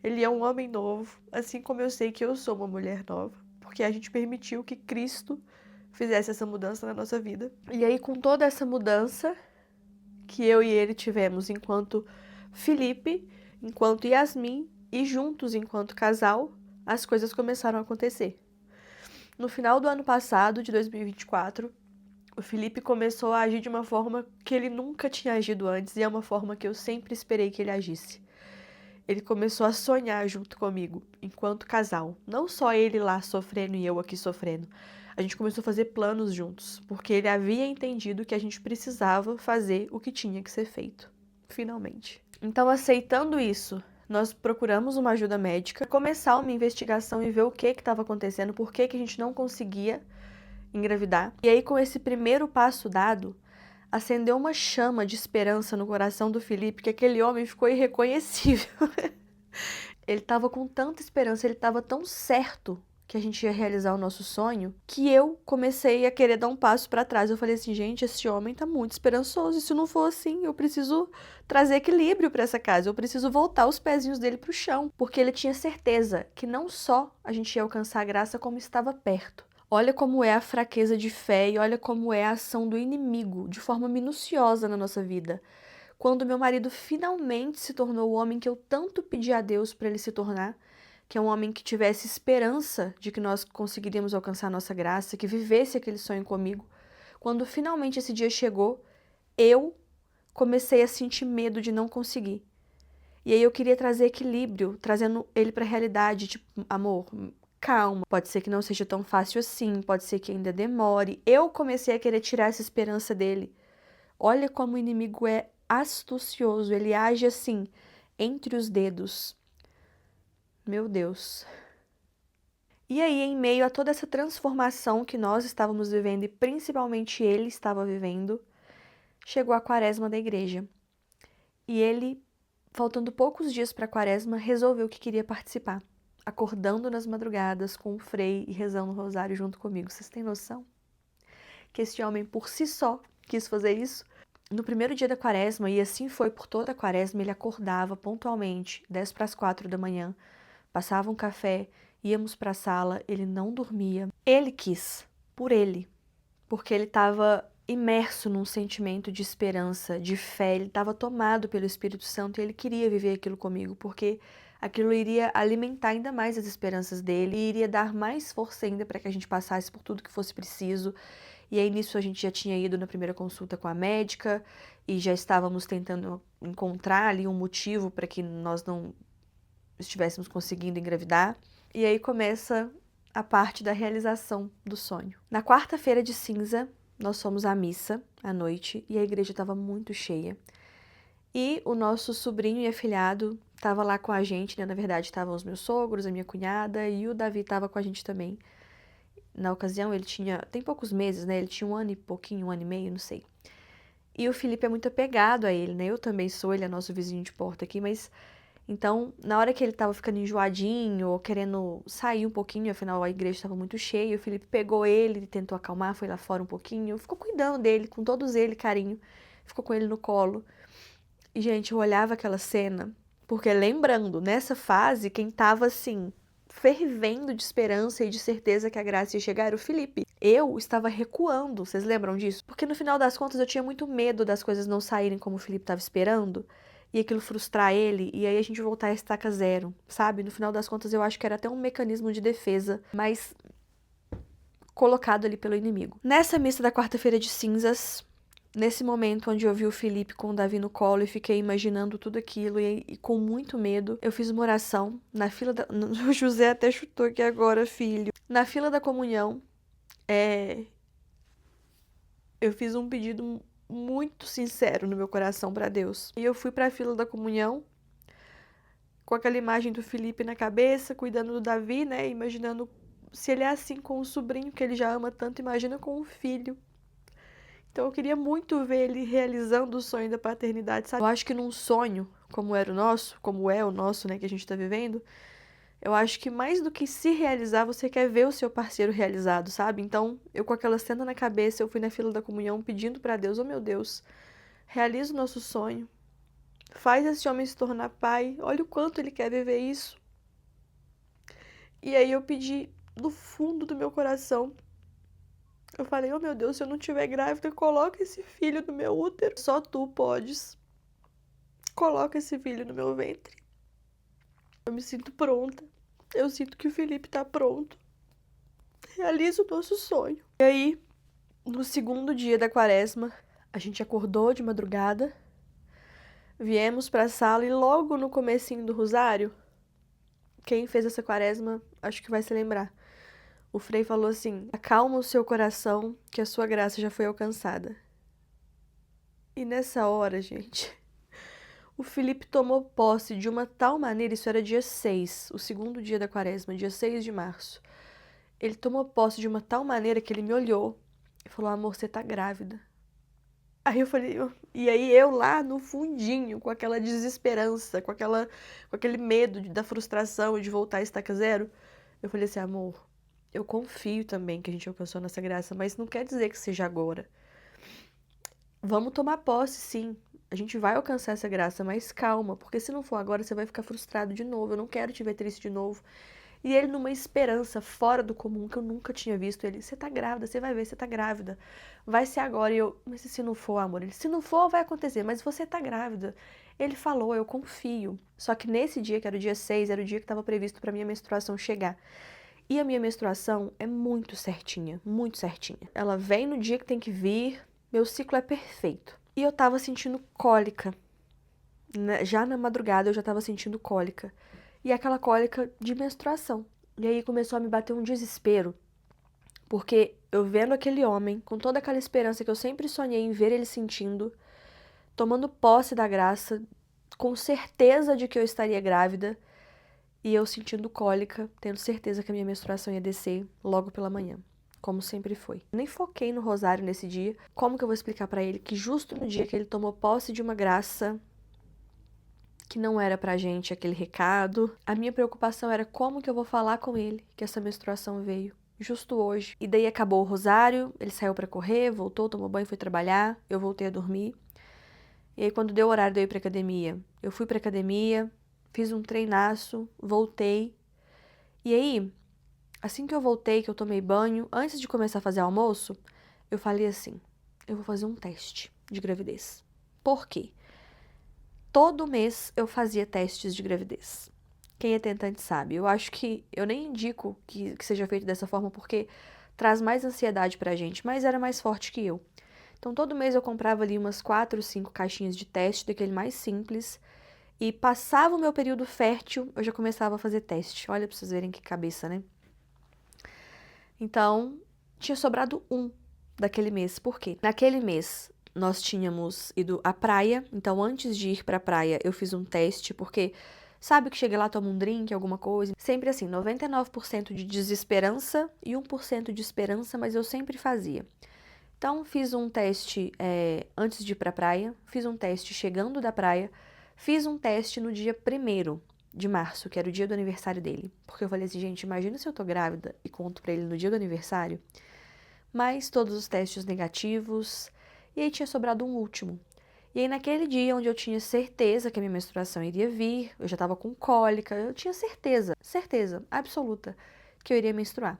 ele é um homem novo, assim como eu sei que eu sou uma mulher nova, porque a gente permitiu que Cristo fizesse essa mudança na nossa vida. E aí, com toda essa mudança que eu e ele tivemos enquanto Felipe, enquanto Yasmin e juntos enquanto casal, as coisas começaram a acontecer. No final do ano passado, de 2024, o Felipe começou a agir de uma forma que ele nunca tinha agido antes e é uma forma que eu sempre esperei que ele agisse. Ele começou a sonhar junto comigo, enquanto casal. Não só ele lá sofrendo e eu aqui sofrendo. A gente começou a fazer planos juntos, porque ele havia entendido que a gente precisava fazer o que tinha que ser feito, finalmente. Então, aceitando isso, nós procuramos uma ajuda médica, começar uma investigação e ver o que estava acontecendo, por que a gente não conseguia engravidar. E aí, com esse primeiro passo dado, acendeu uma chama de esperança no coração do Felipe, que aquele homem ficou irreconhecível. Ele estava com tanta esperança, ele estava tão certo que a gente ia realizar o nosso sonho, que eu comecei a querer dar um passo para trás. Eu falei assim, gente, esse homem tá muito esperançoso, e se não for assim, eu preciso trazer equilíbrio para essa casa, eu preciso voltar os pezinhos dele pro chão, porque ele tinha certeza que não só a gente ia alcançar a graça, como estava perto. Olha como é a fraqueza de fé e olha como é a ação do inimigo, de forma minuciosa na nossa vida. Quando meu marido finalmente se tornou o homem que eu tanto pedi a Deus para ele se tornar, que é um homem que tivesse esperança de que nós conseguiríamos alcançar a nossa graça, que vivesse aquele sonho comigo, quando finalmente esse dia chegou, eu comecei a sentir medo de não conseguir. E aí eu queria trazer equilíbrio, trazendo ele para a realidade, tipo, amor, calma, pode ser que não seja tão fácil assim, pode ser que ainda demore. Eu comecei a querer tirar essa esperança dele. Olha como o inimigo é astucioso, ele age assim, entre os dedos. Meu Deus. E aí, em meio a toda essa transformação que nós estávamos vivendo, e principalmente ele estava vivendo, chegou a quaresma da igreja. E ele, faltando poucos dias para a quaresma, resolveu que queria participar, acordando nas madrugadas com o frei e rezando o rosário junto comigo. Vocês têm noção? Que esse homem, por si só, quis fazer isso? No primeiro dia da quaresma, e assim foi por toda a quaresma, ele acordava pontualmente, 4:10 da manhã, passava um café, íamos para a sala, ele não dormia. Ele quis, por ele, porque ele estava imerso num sentimento de esperança, de fé, ele estava tomado pelo Espírito Santo e ele queria viver aquilo comigo, porque aquilo iria alimentar ainda mais as esperanças dele e iria dar mais força ainda para que a gente passasse por tudo que fosse preciso. E aí nisso a gente já tinha ido na primeira consulta com a médica e já estávamos tentando encontrar ali um motivo para que nós não estivéssemos conseguindo engravidar. E aí começa a parte da realização do sonho. Na quarta-feira de cinza, nós fomos à missa à noite e a igreja estava muito cheia. E o nosso sobrinho e afilhado estava lá com a gente, né? Na verdade, estavam os meus sogros, a minha cunhada e o Davi estava com a gente também. Na ocasião, tem poucos meses, né? Ele tinha 1 ano e pouquinho, 1 ano e meio, não sei. E o Felipe é muito apegado a ele, né? Eu também sou, ele é nosso vizinho de porta aqui, mas... Então, na hora que ele tava ficando enjoadinho ou querendo sair um pouquinho, afinal a igreja estava muito cheia, o Felipe pegou ele e tentou acalmar, foi lá fora um pouquinho, ficou cuidando dele, com todos ele, carinho, ficou com ele no colo. E, gente, eu olhava aquela cena, porque lembrando, nessa fase, quem tava assim, fervendo de esperança e de certeza que a graça ia chegar era o Felipe. Eu estava recuando, vocês lembram disso? Porque no final das contas eu tinha muito medo das coisas não saírem como o Felipe estava esperando e aquilo frustrar ele e aí a gente voltar a estaca zero, sabe? No final das contas eu acho que era até um mecanismo de defesa, mas colocado ali pelo inimigo. Nessa missa da quarta-feira de cinzas, nesse momento onde eu vi o Felipe com o Davi no colo e fiquei imaginando tudo aquilo e com muito medo, eu fiz uma oração na fila da... O José até chutou aqui agora, filho. Na fila da comunhão, eu fiz um pedido muito sincero no meu coração para Deus. E eu fui para a fila da comunhão com aquela imagem do Felipe na cabeça, cuidando do Davi, né? Imaginando se ele é assim com o sobrinho que ele já ama tanto, imagina com o filho. Então eu queria muito ver ele realizando o sonho da paternidade, sabe? Eu acho que num sonho, como era o nosso, como é o nosso, né, que a gente tá vivendo, eu acho que mais do que se realizar, você quer ver o seu parceiro realizado, sabe? Então, eu com aquela cena na cabeça, eu fui na fila da comunhão pedindo pra Deus, oh meu Deus, realiza o nosso sonho. Faz esse homem se tornar pai. Olha o quanto ele quer viver isso. E aí eu pedi do fundo do meu coração. Eu falei, oh meu Deus, se eu não estiver grávida, coloca esse filho no meu útero. Só tu podes. Coloca esse filho no meu ventre. Eu me sinto pronta. Eu sinto que o Felipe tá pronto. Realiza o nosso sonho. E aí, no segundo dia da quaresma, a gente acordou de madrugada, viemos pra sala e logo no comecinho do rosário, quem fez essa quaresma, acho que vai se lembrar. O Frei falou assim, acalma o seu coração, que a sua graça já foi alcançada. E nessa hora, gente, o Felipe tomou posse de uma tal maneira, isso era dia 6, o segundo dia da quaresma, dia 6 de março. Ele tomou posse de uma tal maneira que ele me olhou e falou, amor, você tá grávida. Aí eu falei, e aí eu lá no fundinho, com aquela desesperança, com aquele medo da frustração e de voltar a estaca zero, eu falei assim, amor, eu confio também que a gente alcançou nossa graça, mas não quer dizer que seja agora. Vamos tomar posse, sim. A gente vai alcançar essa graça, mas calma, porque se não for agora, você vai ficar frustrado de novo. Eu não quero te ver triste de novo. E ele, numa esperança fora do comum, que eu nunca tinha visto, ele, você tá grávida, você vai ver, você tá grávida. Vai ser agora. E eu, mas e se não for, amor? Ele, se não for, vai acontecer, mas você tá grávida. Ele falou, eu confio. Só que nesse dia, que era o dia 6, era o dia que estava previsto pra minha menstruação chegar. E a minha menstruação é muito certinha, muito certinha. Ela vem no dia que tem que vir, meu ciclo é perfeito. E eu tava sentindo cólica. Já na madrugada eu já tava sentindo cólica. E aquela cólica de menstruação. E aí começou a me bater um desespero. Porque eu vendo aquele homem, com toda aquela esperança que eu sempre sonhei em ver ele sentindo, tomando posse da graça, com certeza de que eu estaria grávida, e eu sentindo cólica, tendo certeza que a minha menstruação ia descer logo pela manhã, como sempre foi. Nem foquei no rosário nesse dia. Como que eu vou explicar pra ele que justo no dia que ele tomou posse de uma graça que não era pra gente aquele recado, a minha preocupação era como que eu vou falar com ele que essa menstruação veio justo hoje. E daí acabou o rosário, ele saiu pra correr, voltou, tomou banho, foi trabalhar, eu voltei a dormir. E aí quando deu o horário de eu ir pra academia, eu fui pra academia, fiz um treinaço, voltei. E aí, assim que eu voltei, que eu tomei banho, antes de começar a fazer almoço, eu falei assim, eu vou fazer um teste de gravidez. Por quê? Todo mês eu fazia testes de gravidez. Quem é tentante sabe. Eu acho que eu nem indico que seja feito dessa forma porque traz mais ansiedade pra gente, mas era mais forte que eu. Então todo mês eu comprava ali umas 4, 5 caixinhas de teste, daquele mais simples, e passava o meu período fértil, eu já começava a fazer teste. Olha pra vocês verem que cabeça, né? Então, tinha sobrado um daquele mês. Por quê? Naquele mês, nós tínhamos ido à praia. Então, antes de ir pra praia, eu fiz um teste, porque Sabe que chega lá, toma um drink, alguma coisa. Sempre assim, 99% de desesperança e 1% de esperança, mas eu sempre fazia. Então, fiz um teste antes de ir pra praia, fiz um teste chegando da praia, fiz um teste no dia 1º de março, que era o dia do aniversário dele. Porque eu falei assim, gente, imagina se eu tô grávida e conto pra ele no dia do aniversário. Mas todos os testes negativos, e aí tinha sobrado um último. E aí naquele dia onde eu tinha certeza que a minha menstruação iria vir, eu já tava com cólica, eu tinha certeza absoluta que eu iria menstruar.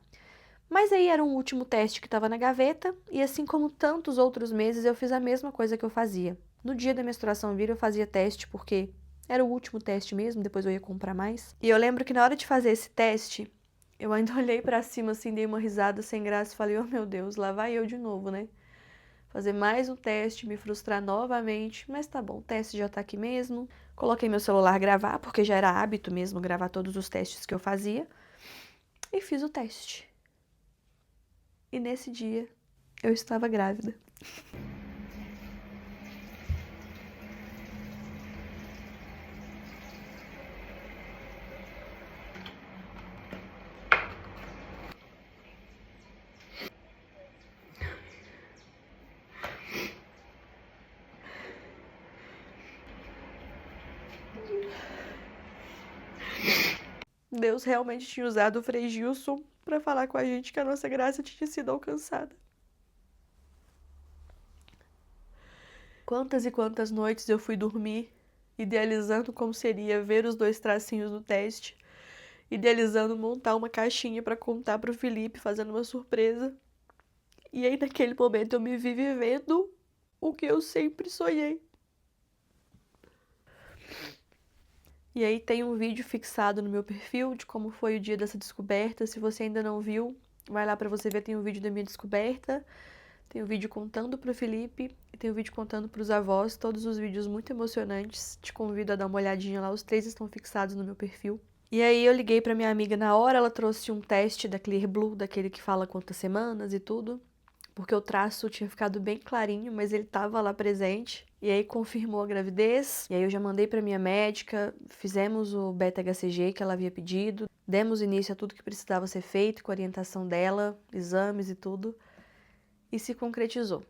Mas aí era um último teste que estava na gaveta, e assim como tantos outros meses, eu fiz a mesma coisa que eu fazia. No dia da menstruação vir, eu fazia teste, porque era o último teste mesmo, depois eu ia comprar mais. E eu lembro que na hora de fazer esse teste, eu ainda olhei pra cima assim, dei uma risada sem graça e falei, oh meu Deus, lá vai eu de novo, né? Fazer mais um teste, me frustrar novamente, mas tá bom, o teste já tá aqui mesmo. Coloquei meu celular gravar, porque já era hábito mesmo gravar todos os testes que eu fazia, e fiz o teste. E nesse dia, eu estava grávida. Deus realmente tinha usado o Frei Gilson para falar com a gente que a nossa graça tinha sido alcançada. Quantas e quantas noites eu fui dormir, idealizando como seria ver os 2 tracinhos no teste, idealizando montar uma caixinha para contar pro Felipe, fazendo uma surpresa. E aí, naquele momento, eu me vi vivendo o que eu sempre sonhei. E aí tem um vídeo fixado no meu perfil de como foi o dia dessa descoberta. Se você ainda não viu, vai lá pra você ver, tem um vídeo da minha descoberta, tem um vídeo contando pro Felipe e tem um vídeo contando pros avós, todos os vídeos muito emocionantes. Te convido a dar uma olhadinha lá, os 3 estão fixados no meu perfil. E aí eu liguei pra minha amiga na hora, ela trouxe um teste da Clear Blue, daquele que fala quantas semanas e tudo, porque o traço tinha ficado bem clarinho, mas ele tava lá presente. E aí confirmou a gravidez, e aí eu já mandei para minha médica, fizemos o beta-HCG que ela havia pedido, demos início a tudo que precisava ser feito com a orientação dela, exames e tudo, e se concretizou.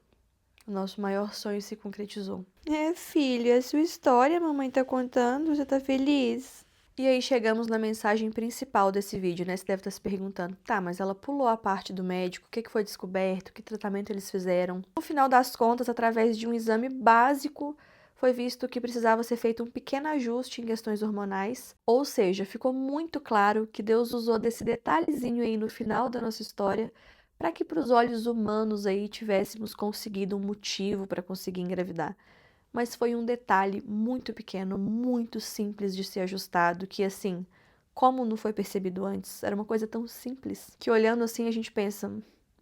O nosso maior sonho se concretizou. É, filho, é sua história, a mamãe tá contando, você tá feliz? E aí chegamos na mensagem principal desse vídeo, né? Você deve estar se perguntando, tá, mas ela pulou a parte do médico, o que foi descoberto, que tratamento eles fizeram. No final das contas, através de um exame básico, foi visto que precisava ser feito um pequeno ajuste em questões hormonais, ou seja, ficou muito claro que Deus usou desse detalhezinho aí no final da nossa história para que para os olhos humanos aí tivéssemos conseguido um motivo para conseguir engravidar. Mas foi um detalhe muito pequeno, muito simples de ser ajustado, que assim, como não foi percebido antes, era uma coisa tão simples, que olhando assim a gente pensa,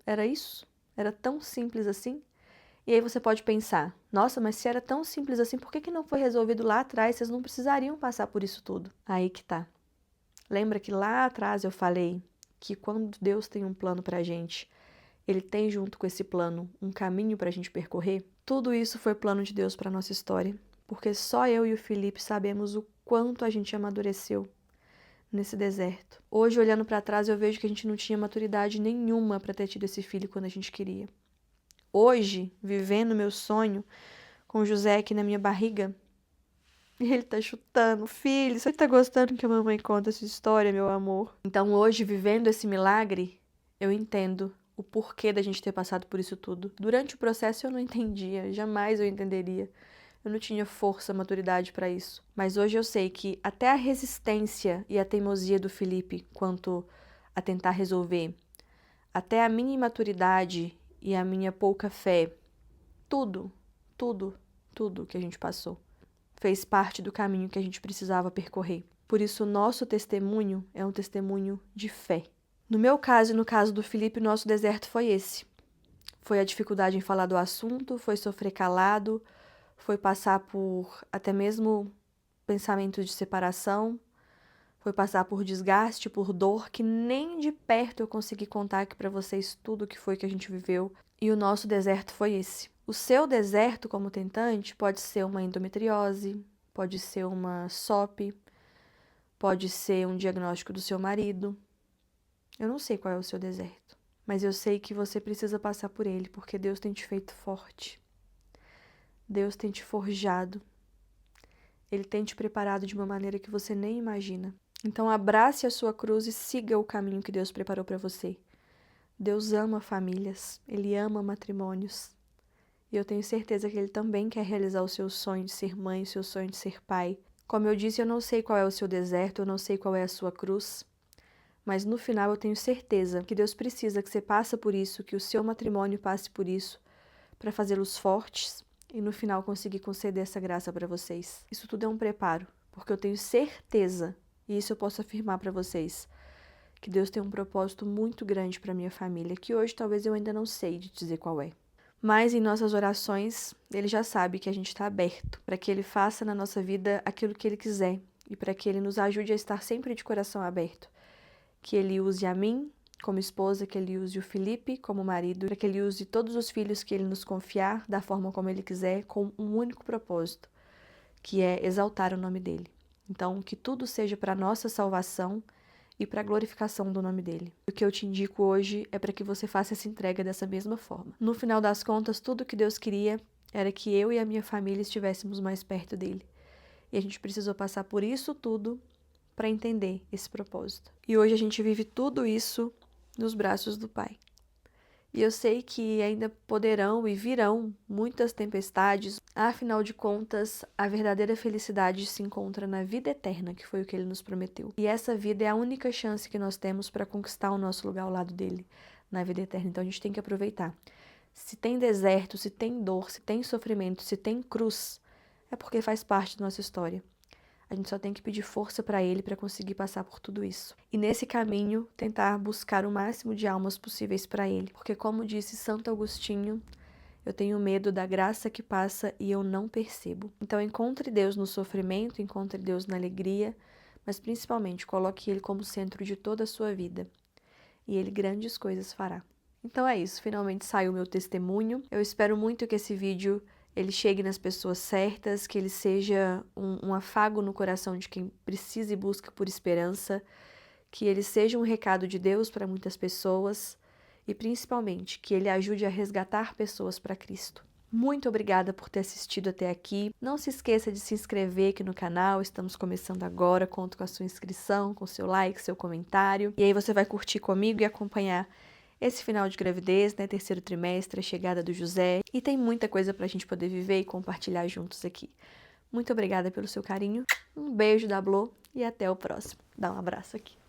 era isso? Era tão simples assim? E aí você pode pensar, nossa, mas se era tão simples assim, por que que não foi resolvido lá atrás? Vocês não precisariam passar por isso tudo. Aí que tá. Lembra que lá atrás eu falei que quando Deus tem um plano pra gente, ele tem junto com esse plano um caminho pra gente percorrer? Tudo isso foi plano de Deus para nossa história, porque só eu e o Felipe sabemos o quanto a gente amadureceu nesse deserto. Hoje, olhando para trás, eu vejo que a gente não tinha maturidade nenhuma para ter tido esse filho quando a gente queria. Hoje, vivendo meu sonho, com o José aqui na minha barriga, e ele tá chutando, filho, você tá gostando que a mamãe conta essa história, meu amor? Então, hoje, vivendo esse milagre, eu entendo o porquê da gente ter passado por isso tudo. Durante o processo eu não entendia, jamais eu entenderia. Eu não tinha força, maturidade para isso. Mas hoje eu sei que até a resistência e a teimosia do Felipe quanto a tentar resolver, até a minha imaturidade e a minha pouca fé, tudo, tudo, tudo que a gente passou fez parte do caminho que a gente precisava percorrer. Por isso, o nosso testemunho é um testemunho de fé. No meu caso e no caso do Felipe, o nosso deserto foi esse. Foi a dificuldade em falar do assunto, foi sofrer calado, foi passar por até mesmo pensamentos de separação, foi passar por desgaste, por dor, que nem de perto eu consegui contar aqui pra vocês tudo o que foi que a gente viveu. E o nosso deserto foi esse. O seu deserto como tentante pode ser uma endometriose, pode ser uma SOP, pode ser um diagnóstico do seu marido. Eu não sei qual é o seu deserto, mas eu sei que você precisa passar por ele, porque Deus tem te feito forte. Deus tem te forjado. Ele tem te preparado de uma maneira que você nem imagina. Então abrace a sua cruz e siga o caminho que Deus preparou para você. Deus ama famílias, Ele ama matrimônios. E eu tenho certeza que Ele também quer realizar o seu sonho de ser mãe, o seu sonho de ser pai. Como eu disse, eu não sei qual é o seu deserto, eu não sei qual é a sua cruz, mas no final eu tenho certeza que Deus precisa que você passe por isso, que o seu matrimônio passe por isso, para fazê-los fortes e no final conseguir conceder essa graça para vocês. Isso tudo é um preparo, porque eu tenho certeza, e isso eu posso afirmar para vocês, que Deus tem um propósito muito grande para minha família, que hoje talvez eu ainda não sei de dizer qual é. Mas em nossas orações, Ele já sabe que a gente está aberto para que Ele faça na nossa vida aquilo que Ele quiser e para que Ele nos ajude a estar sempre de coração aberto. Que Ele use a mim como esposa, que Ele use o Felipe como marido, para que Ele use todos os filhos que Ele nos confiar da forma como Ele quiser, com um único propósito, que é exaltar o nome dEle. Então, que tudo seja para a nossa salvação e para a glorificação do nome dEle. O que eu te indico hoje é para que você faça essa entrega dessa mesma forma. No final das contas, tudo que Deus queria era que eu e a minha família estivéssemos mais perto dEle. E a gente precisou passar por isso tudo para entender esse propósito. E hoje a gente vive tudo isso nos braços do Pai. E eu sei que ainda poderão e virão muitas tempestades, afinal de contas, a verdadeira felicidade se encontra na vida eterna, que foi o que Ele nos prometeu. E essa vida é a única chance que nós temos para conquistar o nosso lugar ao lado dEle, na vida eterna. Então a gente tem que aproveitar. Se tem deserto, se tem dor, se tem sofrimento, se tem cruz, é porque faz parte da nossa história. A gente só tem que pedir força para Ele para conseguir passar por tudo isso. E nesse caminho, tentar buscar o máximo de almas possíveis para Ele. Porque como disse Santo Agostinho, eu tenho medo da graça que passa e eu não percebo. Então encontre Deus no sofrimento, encontre Deus na alegria, mas principalmente coloque Ele como centro de toda a sua vida. E Ele grandes coisas fará. Então é isso, finalmente saiu o meu testemunho. Eu espero muito que esse vídeo ele chegue nas pessoas certas, que ele seja um afago no coração de quem precisa e busca por esperança, que ele seja um recado de Deus para muitas pessoas e, principalmente, que ele ajude a resgatar pessoas para Cristo. Muito obrigada por ter assistido até aqui. Não se esqueça de se inscrever aqui no canal, estamos começando agora, conto com a sua inscrição, com seu like, seu comentário. E aí você vai curtir comigo e acompanhar esse final de gravidez, né, terceiro trimestre, a chegada do José, e tem muita coisa pra gente poder viver e compartilhar juntos aqui. Muito obrigada pelo seu carinho, um beijo da Blô e até o próximo. Dá um abraço aqui.